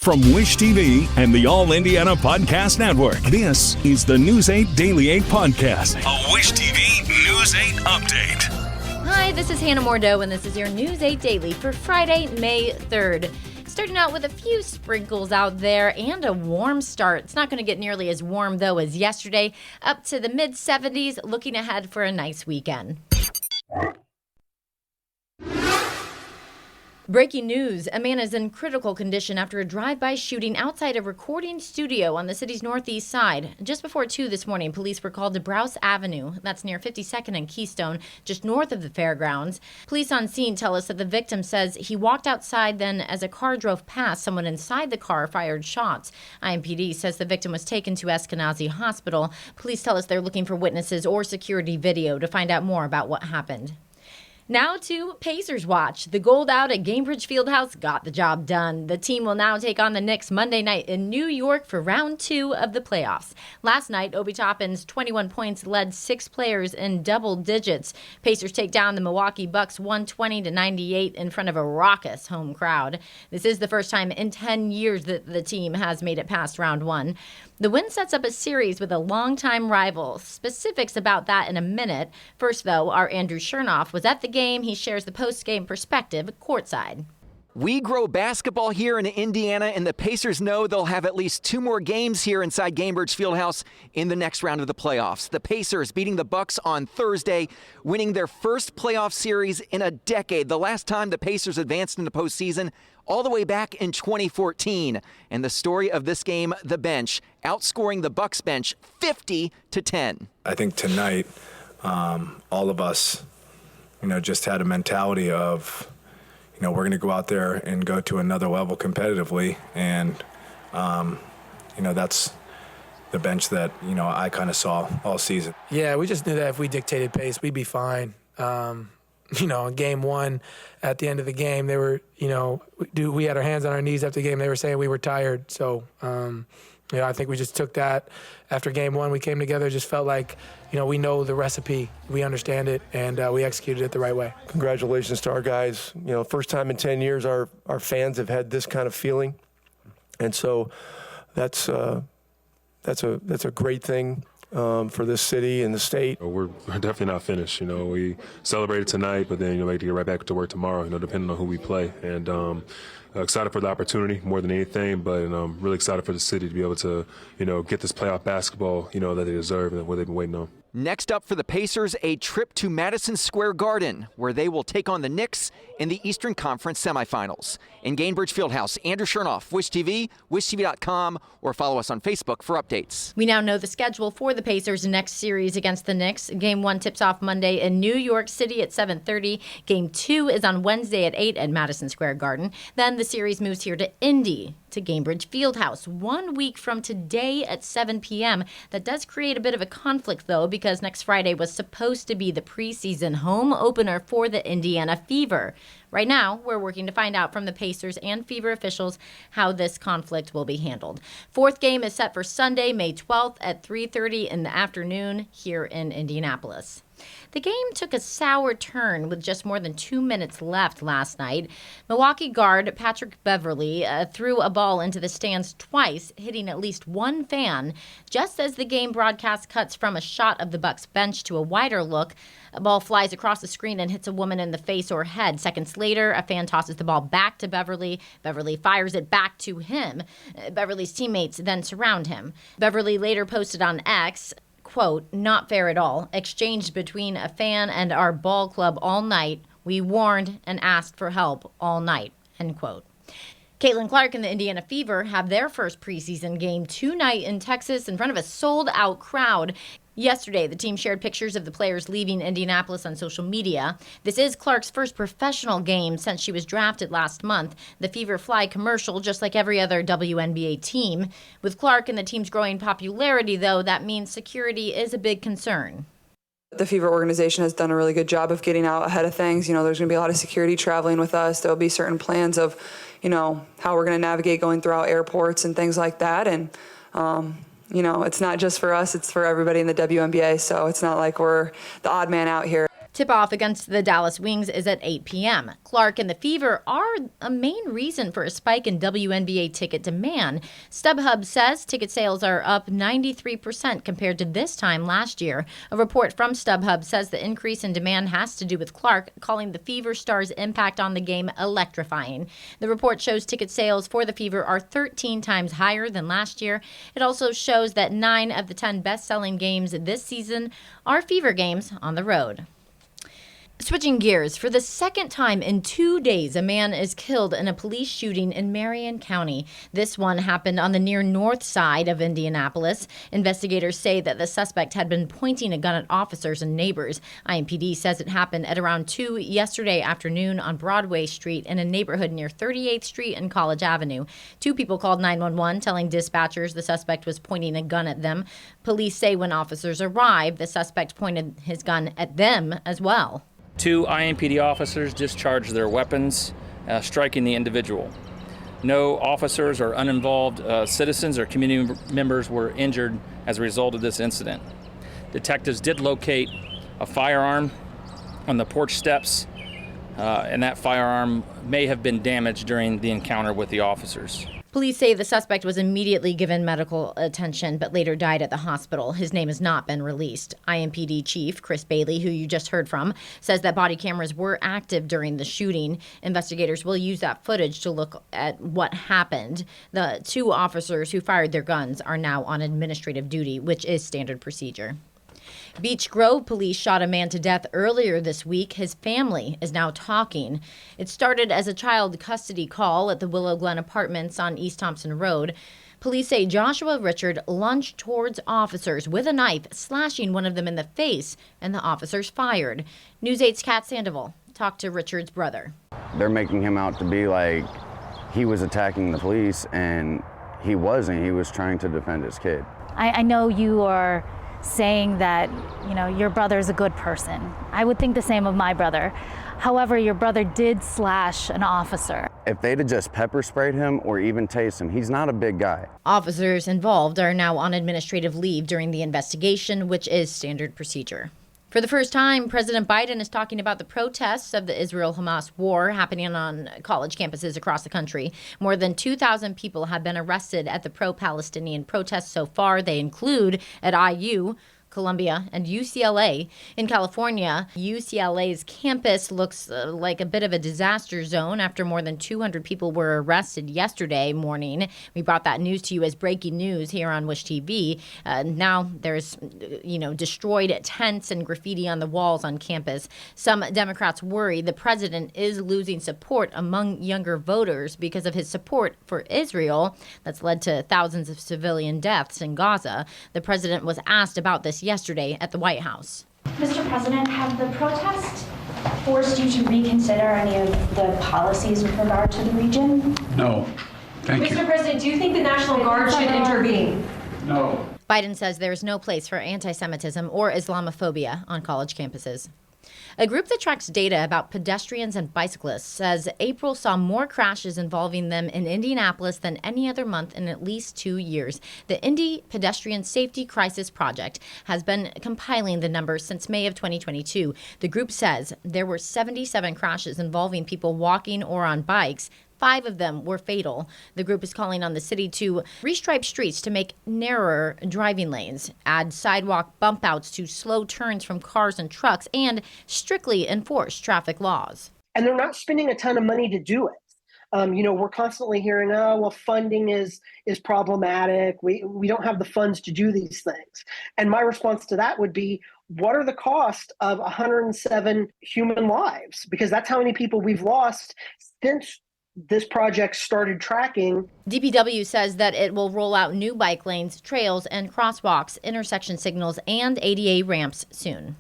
From Wish TV and the All Indiana Podcast Network, this is the News 8 Daily 8 Podcast, a Wish TV News 8 update. Hi, this is Hannah Mordeau, and this is your News 8 Daily for Friday, May 3rd. Starting out with a few sprinkles out there and a warm start. It's not going to get nearly as warm, though, as yesterday. Up to the mid-70s, looking ahead for a nice weekend. Breaking news, a man is in critical condition after a drive-by shooting outside a recording studio on the city's northeast side. Just before 2 this morning, police were called to Browse Avenue. That's near 52nd and Keystone, just north of the fairgrounds. Police on scene tell us that the victim says he walked outside, then as a car drove past, someone inside the car fired shots. IMPD says the victim was taken to Eskenazi Hospital. Police tell us they're looking for witnesses or security video to find out more about what happened. Now to Pacers Watch. The gold out at Gainbridge Fieldhouse got the job done. The team will now take on the Knicks Monday night in New York for round 2 of the playoffs. Last night, Obi Toppin's 21 points led 6 players in double digits. Pacers take down the Milwaukee Bucks 120-98 in front of a raucous home crowd. This is the first time in 10 years that the team has made it past round 1. The win sets up a series with a longtime rival. Specifics about that in a minute. First, though, our Andrew Chernoff was at the game. He shares the post-game perspective courtside. We grow basketball here in Indiana, and the Pacers know they'll have at least 2 more games here inside Gainbridge Fieldhouse in the next round of the playoffs. The Pacers beating the Bucks on Thursday, winning their first playoff series in a decade. The last time the Pacers advanced in the postseason, all the way back in 2014. And the story of this game, the bench, outscoring the Bucks bench 50-10. I think tonight, all of us, just had a mentality of, we're going to go out there and go to another level competitively. And, that's the bench that, I kind of saw all season. Yeah, we just knew that if we dictated pace, we'd be fine. In game 1, at the end of the game, they were, we had our hands on our knees after the game. They were saying we were tired. So, I think we just took that. After game 1, we came together, just felt like, we know the recipe, we understand it, and we executed it the right way. Congratulations to our guys. First time in 10 years our fans have had this kind of feeling. And so that's a great thing. For this city and the state. We're definitely not finished. We celebrated tonight, but then we have to get right back to work tomorrow, depending on who we play. And excited for the opportunity more than anything, but really excited for the city to be able to, get this playoff basketball, that they deserve and what they've been waiting on. Next up for the Pacers, a trip to Madison Square Garden, where they will take on the Knicks in the Eastern Conference semifinals. In Gainbridge Fieldhouse, Andrew Chernoff, Wish TV, wishtv.com, or follow us on Facebook for updates. We now know the schedule for the Pacers' next series against the Knicks. Game 1 tips off Monday in New York City at 7:30. Game 2 is on Wednesday at 8 at Madison Square Garden. Then the series moves here to Indy, to Gainbridge Fieldhouse 1 week from today at 7 p.m. That does create a bit of a conflict, though, because next Friday was supposed to be the preseason home opener for the Indiana Fever. Right now, we're working to find out from the Pacers and Fever officials how this conflict will be handled. 4th game is set for Sunday, May 12th at 3:30 in the afternoon here in Indianapolis. The game took a sour turn with just more than 2 minutes left last night. Milwaukee guard Patrick Beverley threw a ball into the stands twice, hitting at least one fan. Just as the game broadcast cuts from a shot of the Bucks bench to a wider look, a ball flies across the screen and hits a woman in the face or head. Seconds later, a fan tosses the ball back to Beverley. Beverley fires it back to him. Beverley's teammates then surround him. Beverley later posted on X, quote, "Not fair at all. Exchanged between a fan and our ball club all night. We warned and asked for help all night," end quote. Caitlin Clark and the Indiana Fever have their first preseason game tonight in Texas in front of a sold-out crowd. Yesterday, the team shared pictures of the players leaving Indianapolis on social media. This is Clark's first professional game since she was drafted last month. The Fever fly commercial just like every other WNBA team. With Clark and the team's growing popularity, though, that means security is a big concern. The Fever organization has done a really good job of getting out ahead of things. There's going to be a lot of security traveling with us. There will be certain plans of, how we're going to navigate going throughout airports and things like that. And, it's not just for us, it's for everybody in the WNBA. So it's not like we're the odd man out here. Tip-off against the Dallas Wings is at 8 p.m. Clark and the Fever are a main reason for a spike in WNBA ticket demand. StubHub says ticket sales are up 93% compared to this time last year. A report from StubHub says the increase in demand has to do with Clark calling the Fever Stars' impact on the game electrifying. The report shows ticket sales for the Fever are 13 times higher than last year. It also shows that 9 of the 10 best-selling games this season are Fever games on the road. Switching gears, for the second time in 2 days, a man is killed in a police shooting in Marion County. This one happened on the near north side of Indianapolis. Investigators say that the suspect had been pointing a gun at officers and neighbors. IMPD says it happened at around 2 yesterday afternoon on Broadway Street in a neighborhood near 38th Street and College Avenue. 2 people called 911, telling dispatchers the suspect was pointing a gun at them. Police say when officers arrived, the suspect pointed his gun at them as well. 2 IMPD officers discharged their weapons, striking the individual. No officers or uninvolved citizens or community members were injured as a result of this incident. Detectives did locate a firearm on the porch steps, and that firearm may have been damaged during the encounter with the officers. Police say the suspect was immediately given medical attention but later died at the hospital. His name has not been released. IMPD Chief Chris Bailey, who you just heard from, says that body cameras were active during the shooting. Investigators will use that footage to look at what happened. The 2 officers who fired their guns are now on administrative duty, which is standard procedure. Beech Grove police shot a man to death earlier this week. His family is now talking. It started as a child custody call at the Willow Glen Apartments on East Thompson Road. Police say Joshua Richard lunged towards officers with a knife, slashing one of them in the face, and the officers fired. News 8's Kat Sandoval talked to Richard's brother. They're making him out to be like he was attacking the police, and he wasn't. He was trying to defend his kid. I know you are saying that, your brother's a good person. I would think the same of my brother. However, your brother did slash an officer. If they'd have just pepper sprayed him or even tased him, he's not a big guy. Officers involved are now on administrative leave during the investigation, which is standard procedure. For the first time, President Biden is talking about the protests of the Israel-Hamas war happening on college campuses across the country. More than 2,000 people have been arrested at the pro-Palestinian protests so far. They include at IU, Columbia, and UCLA. In California, UCLA's campus looks like a bit of a disaster zone after more than 200 people were arrested yesterday morning. We brought that news to you as breaking news here on Wish TV. Now there's, destroyed tents and graffiti on the walls on campus. Some Democrats worry the president is losing support among younger voters because of his support for Israel. That's led to thousands of civilian deaths in Gaza. The president was asked about this yesterday at the White House. Mr. President, have the protests forced you to reconsider any of the policies with regard to the region? No. Thank you. Mr. President, do you think the National Guard should intervene? No. Biden says there is no place for anti-Semitism or Islamophobia on college campuses. A group that tracks data about pedestrians and bicyclists says April saw more crashes involving them in Indianapolis than any other month in at least 2 years. The Indy Pedestrian Safety Crisis Project has been compiling the numbers since May of 2022. The group says there were 77 crashes involving people walking or on bikes. 5 of them were fatal. The group is calling on the city to restripe streets to make narrower driving lanes, add sidewalk bump outs to slow turns from cars and trucks, and strictly enforce traffic laws. And they're not spending a ton of money to do it. We're constantly hearing, funding is problematic. We don't have the funds to do these things. And my response to that would be, what are the cost of 107 human lives? Because that's how many people we've lost since this project started tracking. DPW says that it will roll out new bike lanes, trails, and crosswalks, intersection signals, and ADA ramps soon.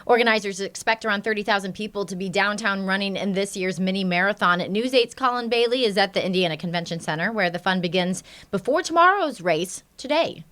Organizers expect around 30,000 people to be downtown running in this year's mini marathon. News 8's Colin Bailey is at the Indiana Convention Center, where the fun begins before tomorrow's race today.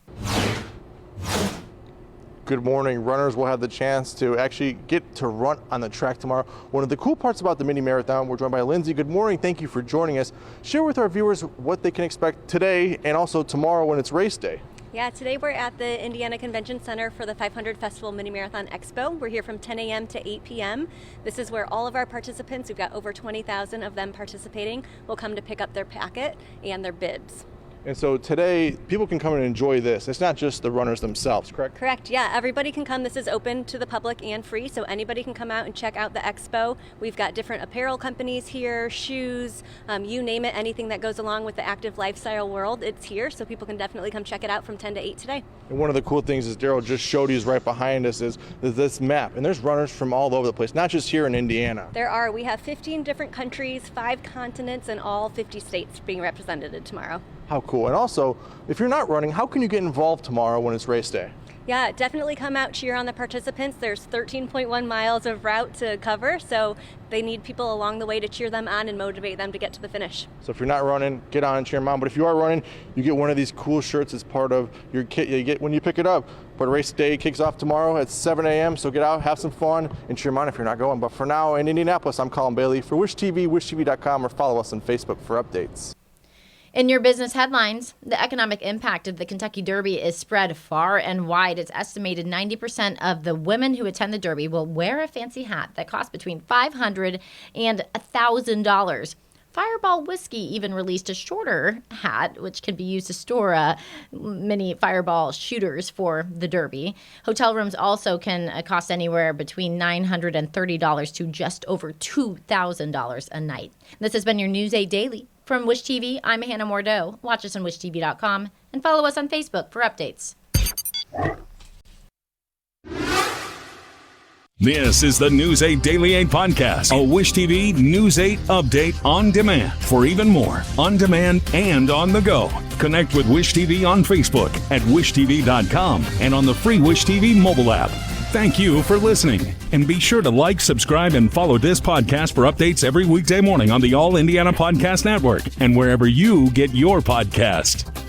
Good morning. Runners will have the chance to actually get to run on the track tomorrow. One of the cool parts about the mini marathon, we're joined by Lindsay. Good morning. Thank you for joining us. Share with our viewers what they can expect today and also tomorrow when it's race day. Yeah, today we're at the Indiana Convention Center for the 500 Festival Mini Marathon Expo. We're here from 10 a.m. to 8 p.m. This is where all of our participants, we've got over 20,000 of them participating, will come to pick up their packet and their bibs. And so today, people can come and enjoy this. It's not just the runners themselves, correct? Correct, yeah. Everybody can come. This is open to the public and free, so anybody can come out and check out the expo. We've got different apparel companies here, shoes, you name it, anything that goes along with the active lifestyle world, it's here, so people can definitely come check it out from 10 to 8 today. And one of the cool things is Daryl just showed you is right behind us is this map. And there's runners from all over the place, not just here in Indiana. There are. We have 15 different countries, 5 continents, and all 50 states being represented tomorrow. How cool. And also, if you're not running, how can you get involved tomorrow when it's race day? Yeah, definitely come out, cheer on the participants. There's 13.1 miles of route to cover, so they need people along the way to cheer them on and motivate them to get to the finish. So if you're not running, get on and cheer them on. But if you are running, you get one of these cool shirts as part of your kit you get when you pick it up. But race day kicks off tomorrow at 7 a.m., so get out, have some fun, and cheer them on if you're not going. But for now, in Indianapolis, I'm Colin Bailey for Wish TV, wishtv.com, or follow us on Facebook for updates. In your business headlines, the economic impact of the Kentucky Derby is spread far and wide. It's estimated 90% of the women who attend the Derby will wear a fancy hat that costs between $500 and $1,000. Fireball Whiskey even released a shorter hat, which can be used to store mini fireball shooters for the Derby. Hotel rooms also can cost anywhere between $930 to just over $2,000 a night. This has been your News 8 Daily. From Wish TV, I'm Hannah Mordeau. Watch us on wishtv.com and follow us on Facebook for updates. This is the News 8 Daily 8 podcast, a Wish TV News 8 update on demand. For even more, on demand and on the go. Connect with Wish TV on Facebook at wishtv.com and on the free Wish TV mobile app. Thank you for listening. And be sure to like, subscribe, and follow this podcast for updates every weekday morning on the All Indiana Podcast Network and wherever you get your podcast.